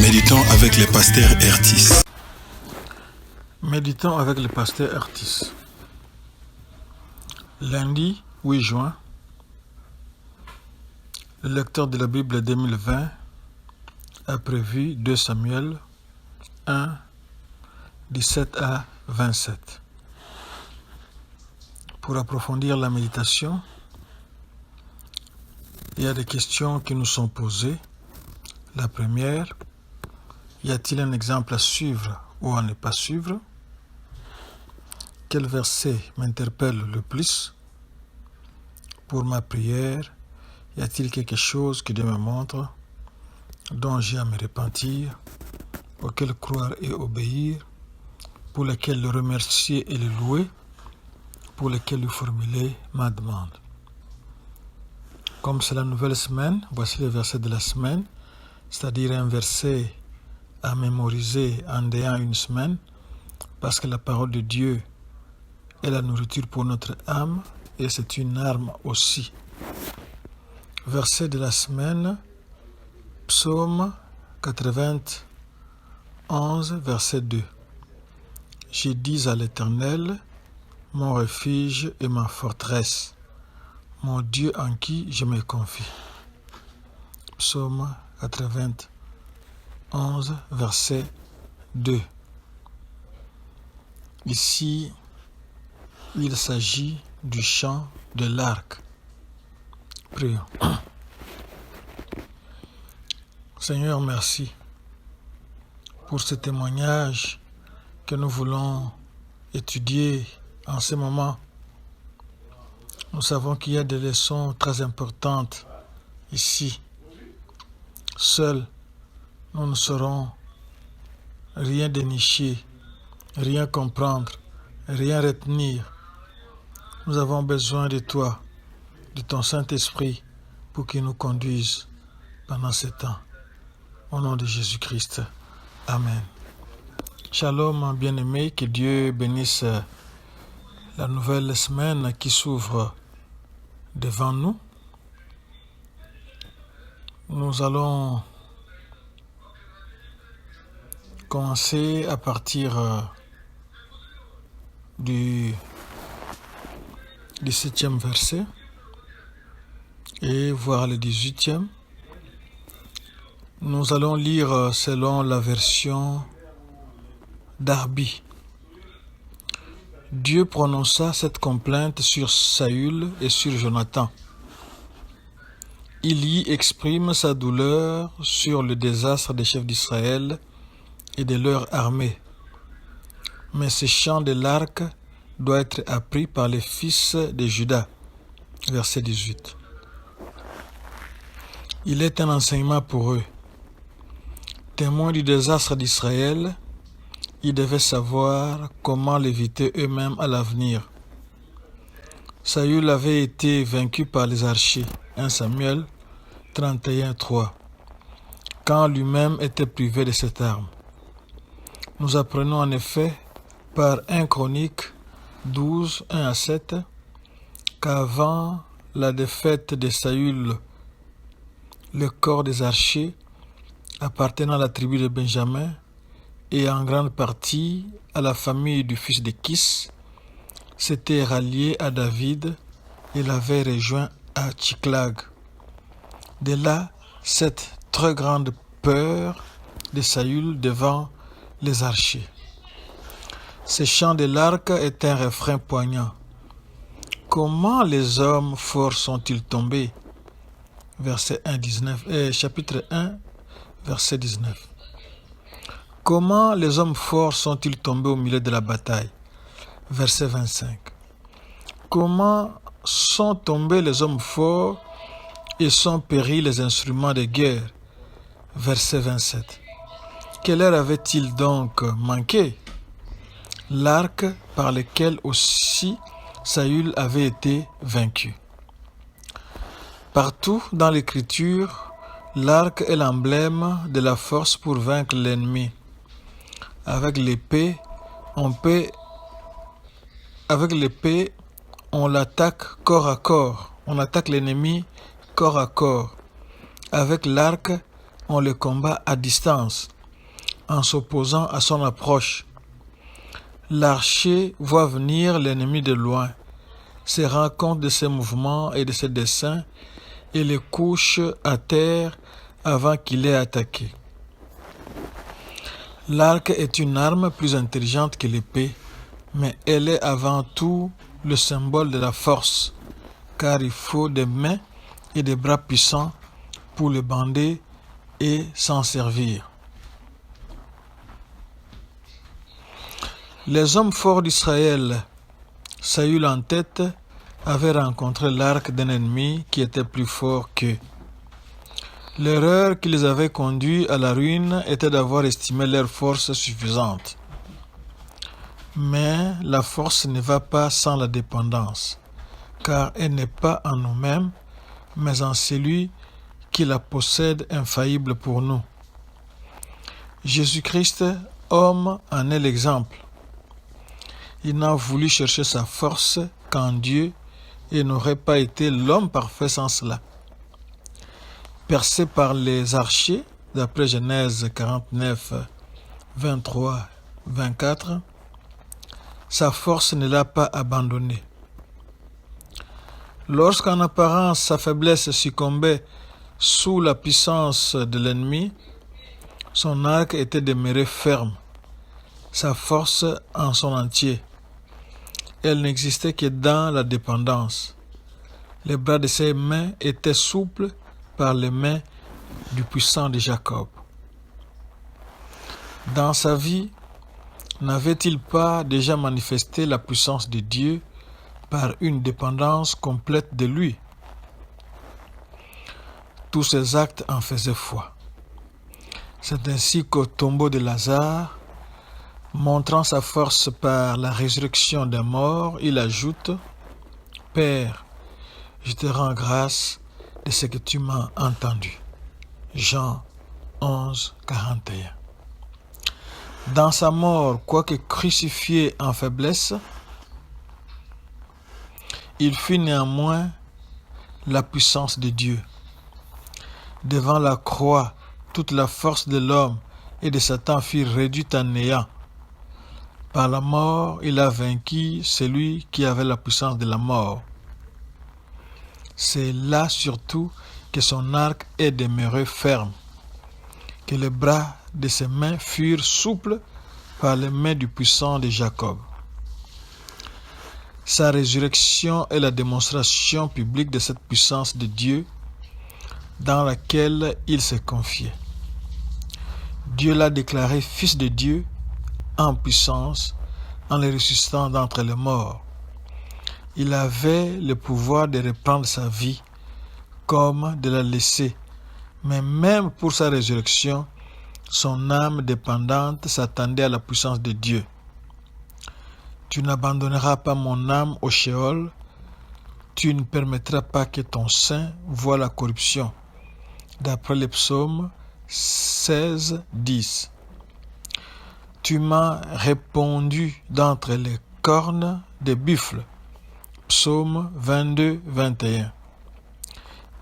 Méditons avec le pasteur Ertis. Méditons avec le pasteur Ertis. Lundi 8 juin, le lecteur de la Bible 2020 a prévu 2 Samuel 1, 17 à 27. Pour approfondir la méditation, il y a des questions qui nous sont posées. La première, y a-t-il un exemple à suivre ou à ne pas suivre? Quel verset m'interpelle le plus? Pour ma prière, y a-t-il quelque chose que Dieu me montre, dont j'ai à me repentir, auquel croire et obéir, pour lequel le remercier et le louer, pour lequel lui formuler ma demande? Comme c'est la nouvelle semaine, voici les versets de la semaine, c'est-à-dire un verset à mémoriser en déant une semaine, parce que la parole de Dieu est la nourriture pour notre âme et c'est une arme aussi. Verset de la semaine, Psaume 91, verset 2. J'ai dit à l'Éternel, mon refuge et ma forteresse, mon Dieu en qui je me confie. Psaume 91, verset 2. Ici, il s'agit du chant de l'arc. Prions. Seigneur, merci pour ce témoignage que nous voulons étudier en ce moment. Nous savons qu'il y a des leçons très importantes ici. Seuls, nous ne saurons rien dénicher, rien comprendre, rien retenir. Nous avons besoin de toi, de ton Saint-Esprit, pour qu'il nous conduise pendant ce temps. Au nom de Jésus-Christ. Amen. Shalom, bien-aimés, que Dieu bénisse la nouvelle semaine qui s'ouvre devant nous. Nous allons commencer à partir du 17e verset et voir le 18e. Nous allons lire selon la version Darby. Dieu prononça cette complainte sur Saül et sur Jonathan. Il y exprime sa douleur sur le désastre des chefs d'Israël et de leur armée. Mais ce chant de l'arc doit être appris par les fils de Juda. Verset 18. Il est un enseignement pour eux. Témoins du désastre d'Israël, ils devaient savoir comment l'éviter eux-mêmes à l'avenir. Saül avait été vaincu par les archers. 1 Samuel 31, 3. Quand lui-même était privé de cette arme. Nous apprenons en effet par 1 Chronique 12, 1 à 7, qu'avant la défaite de Saül, le corps des archers appartenant à la tribu de Benjamin et en grande partie à la famille du fils de Kis s'était rallié à David et l'avait rejoint à Tchiklag. De là, cette très grande peur de Saül devant les archers. Ce chant de l'arc est un refrain poignant. Comment les hommes forts sont-ils tombés? Verset 1, 19, chapitre 1, verset 19. Comment les hommes forts sont-ils tombés au milieu de la bataille? Verset 25. Comment sont tombés les hommes forts et sont péris les instruments de guerre? Verset 27. Quelle heure avait-il donc manqué? L'arc par lequel aussi Saül avait été vaincu. Partout dans l'Écriture, l'arc est l'emblème de la force pour vaincre l'ennemi. Avec l'épée, on l'attaque corps à corps. On attaque l'ennemi corps à corps. Avec l'arc, on le combat à distance, en s'opposant à son approche. L'archer voit venir l'ennemi de loin, se rend compte de ses mouvements et de ses desseins et le couche à terre avant qu'il ait attaqué. L'arc est une arme plus intelligente que l'épée, mais elle est avant tout le symbole de la force, car il faut des mains et des bras puissants pour le bander et s'en servir. Les hommes forts d'Israël, Saül en tête, avaient rencontré l'arc d'un ennemi qui était plus fort qu'eux. L'erreur qui les avait conduits à la ruine était d'avoir estimé leur force suffisante. Mais la force ne va pas sans la dépendance, car elle n'est pas en nous-mêmes, mais en celui qui la possède infaillible pour nous. Jésus-Christ, homme, en est l'exemple. Il n'a voulu chercher sa force qu'en Dieu et n'aurait pas été l'homme parfait sans cela. Percé par les archers, d'après Genèse 49, 23, 24, sa force ne l'a pas abandonné. Lorsqu'en apparence sa faiblesse succombait sous la puissance de l'ennemi, son arc était demeuré ferme, sa force en son entier. Elle n'existait que dans la dépendance. Les bras de ses mains étaient souples par les mains du puissant de Jacob. Dans sa vie, n'avait-il pas déjà manifesté la puissance de Dieu par une dépendance complète de lui? Tous ses actes en faisaient foi. C'est ainsi qu'au tombeau de Lazare, montrant sa force par la résurrection des morts, il ajoute « Père, je te rends grâce de ce que tu m'as entendu. » Jean 11, 41. Dans sa mort, quoique crucifié en faiblesse, il fut néanmoins la puissance de Dieu. Devant la croix, toute la force de l'homme et de Satan fut réduite à néant. Par la mort, il a vaincu celui qui avait la puissance de la mort. C'est là surtout que son arc est demeuré ferme, que les bras de ses mains furent souples par les mains du puissant de Jacob. Sa résurrection est la démonstration publique de cette puissance de Dieu dans laquelle il s'est confié. Dieu l'a déclaré fils de Dieu en puissance en le ressuscitant d'entre les morts. Il avait le pouvoir de reprendre sa vie comme de la laisser, mais même pour sa résurrection, son âme dépendante s'attendait à la puissance de Dieu. Tu n'abandonneras pas mon âme au Sheol, tu ne permettras pas que ton sein voie la corruption. D'après le psaume 16, 10. Tu m'as répondu d'entre les cornes des buffles. Psaume 22, 21.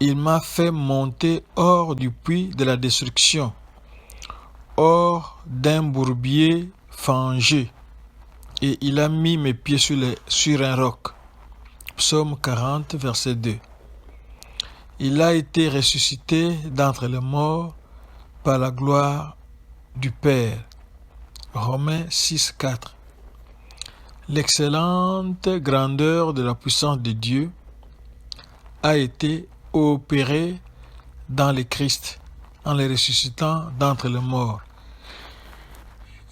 Il m'a fait monter hors du puits de la destruction, hors d'un bourbier fangé, et il a mis mes pieds sur un roc. Psaume 40, verset 2. Il a été ressuscité d'entre les morts par la gloire du Père. Romains 6, 4. L'excellente grandeur de la puissance de Dieu a été opérée dans le Christ en le ressuscitant d'entre les morts.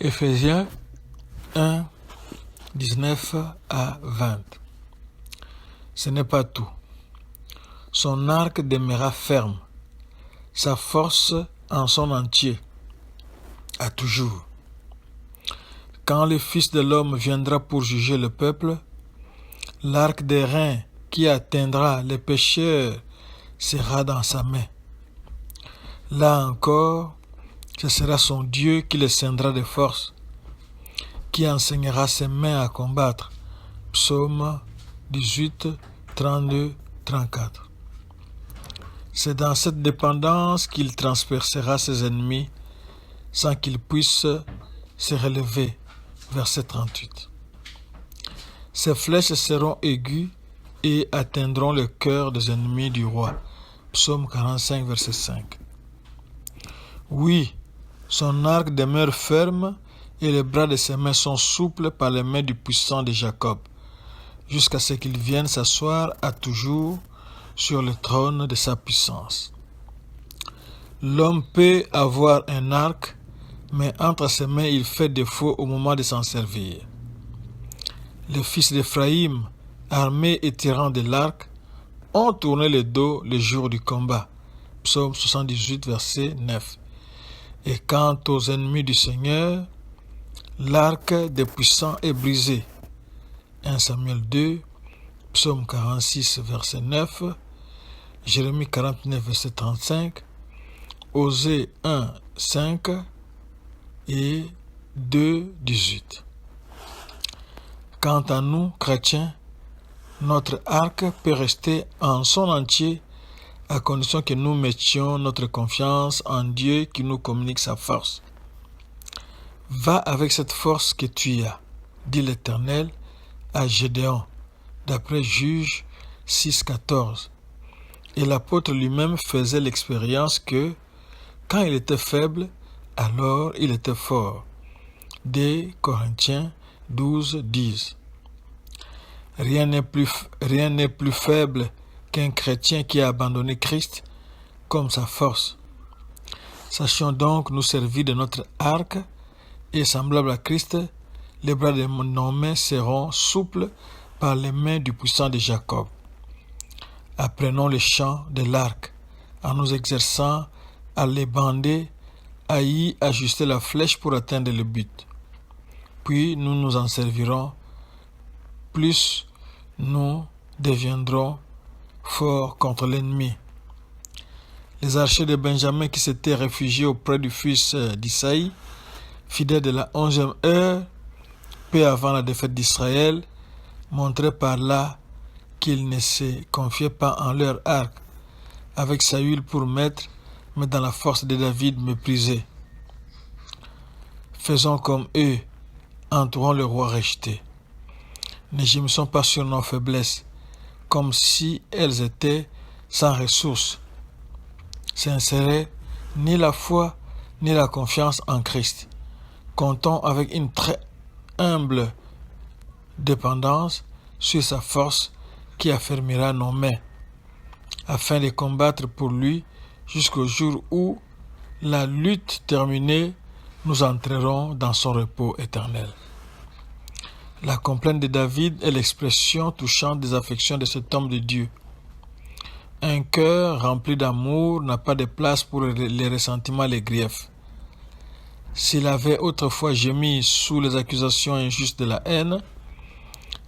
Éphésiens 1, 19 à 20. Ce n'est pas tout. Son arc demeura ferme, sa force en son entier, à toujours. Quand le Fils de l'homme viendra pour juger le peuple, l'arc d'airain qui atteindra les pécheurs sera dans sa main. Là encore, ce sera son Dieu qui le scindra de force, qui enseignera ses mains à combattre. Psaume 18, 32, 34. C'est dans cette dépendance qu'il transpercera ses ennemis sans qu'ils puissent se relever. Verset 38. Ses flèches seront aiguës et atteindront le cœur des ennemis du roi. Psaume 45, verset 5. Oui, son arc demeure ferme et les bras de ses mains sont souples par les mains du puissant de Jacob, jusqu'à ce qu'il vienne s'asseoir à toujours sur le trône de sa puissance. L'homme peut avoir un arc, mais entre ses mains il fait défaut au moment de s'en servir. Les fils d'Éphraïm, armés et tirant de l'arc, ont tourné le dos le jour du combat. Psaume 78, verset 9. Et quant aux ennemis du Seigneur, l'arc des puissants est brisé. 1 Samuel 2, Psaume 46, verset 9, Jérémie 49, verset 35, Osée 1, 5 et 2, 18. Quant à nous, chrétiens, notre arc peut rester en son entier à condition que nous mettions notre confiance en Dieu qui nous communique sa force. Va avec cette force que tu as, dit l'Éternel à Gédéon, d'après Juges 6, 14. Et l'apôtre lui-même faisait l'expérience que, quand il était faible, alors il était fort. 2 Corinthiens 12, 10. Rien n'est plus faible qu'un chrétien qui a abandonné Christ comme sa force. Sachons donc nous servir de notre arc et, semblable à Christ, les bras de nos mains seront souples par les mains du puissant de Jacob. Apprenons le chant de l'arc en nous exerçant à les bander, à y ajuster la flèche pour atteindre le but. Puis nous nous en servirons, plus nous deviendrons forts contre l'ennemi. Les archers de Benjamin qui s'étaient réfugiés auprès du fils d'Isaïe, fidèles de la 11e heure, peu avant la défaite d'Israël, montraient par là qu'ils ne se confiaient pas en leur arc, avec Saül pour maître, mais dans la force de David méprisé. Faisons comme eux, entourons le roi rejeté. Ne gémissons pas sur nos faiblesses, comme si elles étaient sans ressources. S'insérez ni la foi ni la confiance en Christ. Comptons avec une très humble dépendance sur sa force qui affermira nos mains, afin de combattre pour lui jusqu'au jour où, la lutte terminée, nous entrerons dans son repos éternel. La complainte de David est l'expression touchante des affections de cet homme de Dieu. Un cœur rempli d'amour n'a pas de place pour les ressentiments et les griefs. S'il avait autrefois gémi sous les accusations injustes de la haine,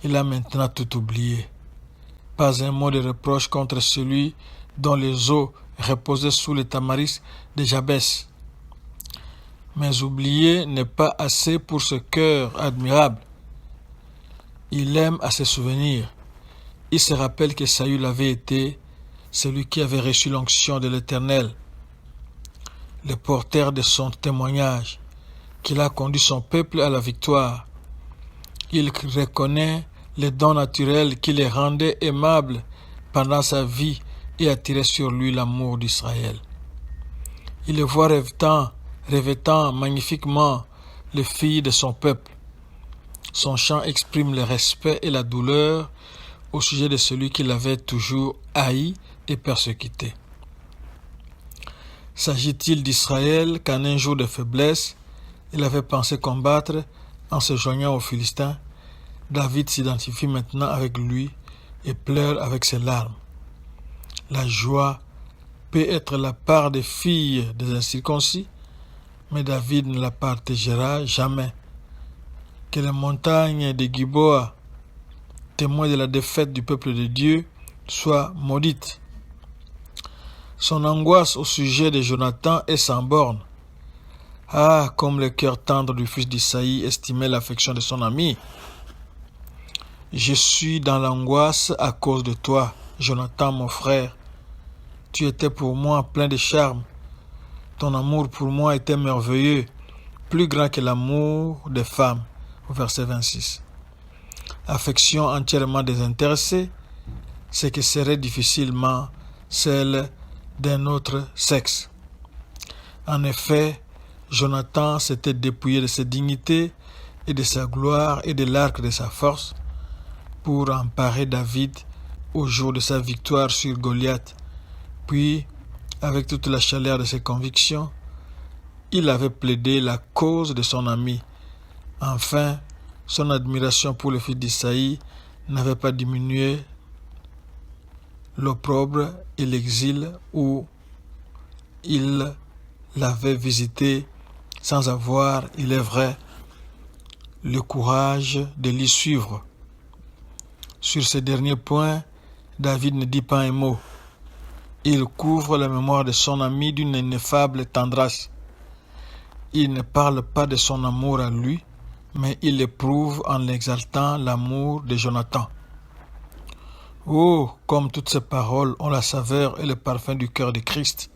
il a maintenant tout oublié. Pas un mot de reproche contre celui dont les os reposaient sous les tamaris de Jabès. Mais oublier n'est pas assez pour ce cœur admirable. Il aime à se souvenir. Il se rappelle que Saül avait été celui qui avait reçu l'onction de l'Éternel, le porteur de son témoignage, qu'il a conduit son peuple à la victoire. Il reconnaît les dons naturels qui les rendaient aimables pendant sa vie et attiraient sur lui l'amour d'Israël. Il le voit revêtant magnifiquement les filles de son peuple. Son chant exprime le respect et la douleur au sujet de celui qui l'avait toujours haï et persécuté. S'agit-il d'Israël qu'en un jour de faiblesse, il avait pensé combattre en se joignant aux Philistins? David s'identifie maintenant avec lui et pleure avec ses larmes. La joie peut être la part des filles des incirconcis, mais David ne la partagera jamais. Que les montagnes de Gilboa, témoins de la défaite du peuple de Dieu, soient maudites. Son angoisse au sujet de Jonathan est sans borne. Ah, comme le cœur tendre du fils d'Isaïe estimait l'affection de son ami. Je suis dans l'angoisse à cause de toi, Jonathan mon frère. Tu étais pour moi plein de charme. Ton amour pour moi était merveilleux, plus grand que l'amour des femmes. Au verset 26. Affection entièrement désintéressée, ce qui serait difficilement celle d'un autre sexe. En effet, Jonathan s'était dépouillé de sa dignité et de sa gloire et de l'arc de sa force pour emparer David au jour de sa victoire sur Goliath. Puis, avec toute la chaleur de ses convictions, il avait plaidé la cause de son ami. Enfin, son admiration pour le fils d'Isaïe n'avait pas diminué l'opprobre et l'exil où il l'avait visité sans avoir, il est vrai, le courage de l'y suivre. Sur ce dernier point, David ne dit pas un mot. Il couvre la mémoire de son ami d'une ineffable tendresse. Il ne parle pas de son amour à lui, mais il éprouve en exaltant l'amour de Jonathan. Oh, comme toutes ces paroles ont la saveur et le parfum du cœur de Christ.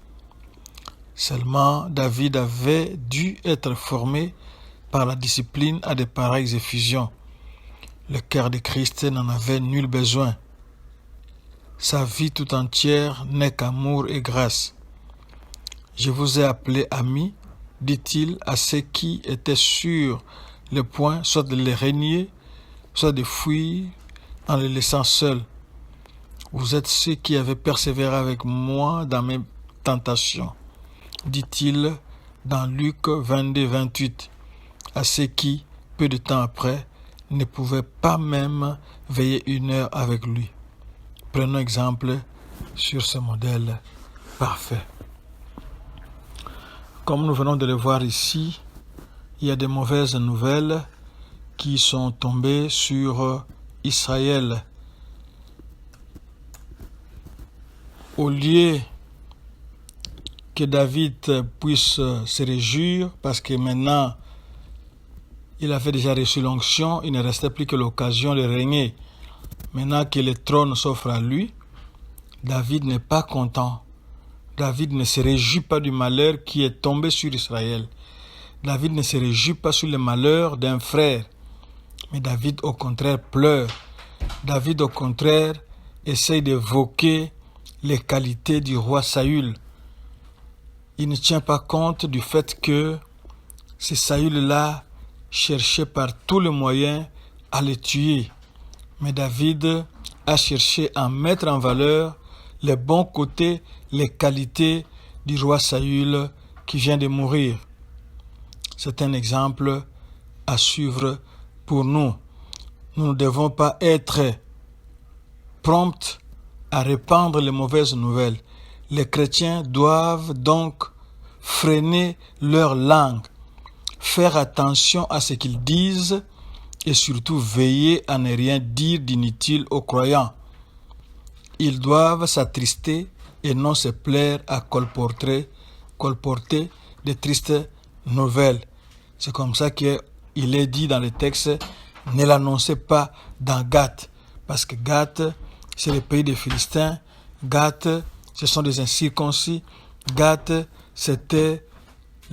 Seulement, David avait dû être formé par la discipline à de pareilles effusions. Le cœur de Christ n'en avait nul besoin. Sa vie tout entière n'est qu'amour et grâce. Je vous ai appelé amis, dit-il à ceux qui étaient sur le point soit de les régner, soit de fuir en les laissant seuls. Vous êtes ceux qui avaient persévéré avec moi dans mes tentations, dit-il dans Luc 22-28, à ceux qui, peu de temps après, ne pouvaient pas même veiller une heure avec lui. Prenons exemple sur ce modèle parfait. Comme nous venons de le voir ici, il y a des mauvaises nouvelles qui sont tombées sur Israël. Au lieu que David puisse se réjouir, parce que maintenant il avait déjà reçu l'onction, il ne restait plus que l'occasion de régner. Maintenant que le trône s'offre à lui, David n'est pas content. David ne se réjouit pas du malheur qui est tombé sur Israël. David ne se réjouit pas sur le malheur d'un frère. Mais David, au contraire, pleure. David, au contraire, essaye d'évoquer les qualités du roi Saül. Il ne tient pas compte du fait que ce Saül-là cherchait par tous les moyens à le tuer. Mais David a cherché à mettre en valeur les bons côtés, les qualités du roi Saül qui vient de mourir. C'est un exemple à suivre pour nous. Nous ne devons pas être prompts à répandre les mauvaises nouvelles. Les chrétiens doivent donc freiner leur langue, faire attention à ce qu'ils disent et surtout veiller à ne rien dire d'inutile aux croyants. Ils doivent s'attrister et non se plaire à colporter de tristes nouvelles. C'est comme ça qu'il est dit dans le texte, ne l'annoncez pas dans Gath, parce que Gath, c'est le pays des Philistins. Gath, ce sont des incirconcis. Gath, c'était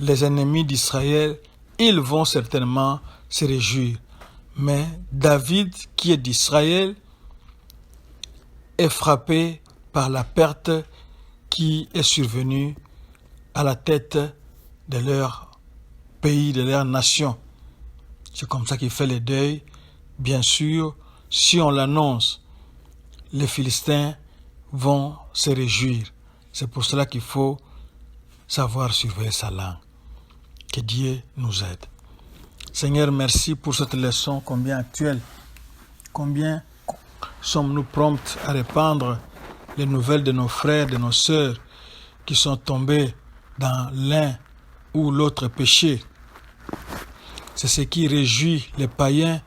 les ennemis d'Israël. Ils vont certainement se réjouir. Mais David, qui est d'Israël, est frappé par la perte qui est survenue à la tête de leur pays, de leur nation. C'est comme ça qu'il fait le deuil. Bien sûr, si on l'annonce, les Philistins vont se réjouir. C'est pour cela qu'il faut savoir surveiller sa langue. Que Dieu nous aide. Seigneur, merci pour cette leçon combien actuelle. Combien sommes-nous prompts à répandre les nouvelles de nos frères, de nos sœurs qui sont tombés dans l'un ou l'autre péché. C'est ce qui réjouit les païens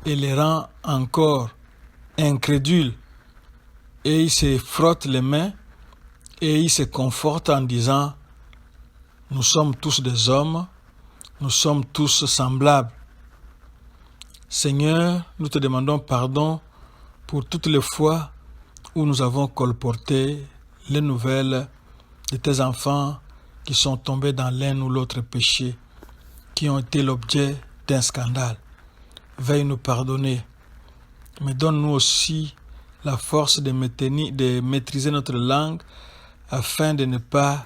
et les rend encore incrédules. Et ils se frottent les mains et ils se confortent en disant « Nous sommes tous des hommes, nous sommes tous semblables. » Seigneur, nous te demandons pardon pour toutes les fois où nous avons colporté les nouvelles de tes enfants qui sont tombés dans l'un ou l'autre péché, qui ont été l'objet d'un scandale. Veuille nous pardonner, mais donne-nous aussi la force de maîtriser notre langue afin de ne pas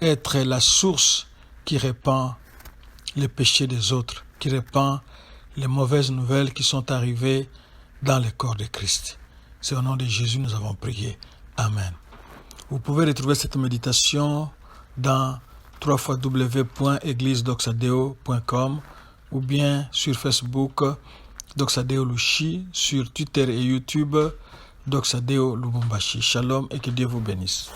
être la source qui répand les péchés des autres, qui répand les mauvaises nouvelles qui sont arrivées dans le corps de Christ. C'est au nom de Jésus que nous avons prié. Amen. Vous pouvez retrouver cette méditation dans www.églisedoxadeo.com ou bien sur Facebook Doxadeo Lushi, sur Twitter et YouTube Doxadeo Lubumbashi. Shalom et que Dieu vous bénisse.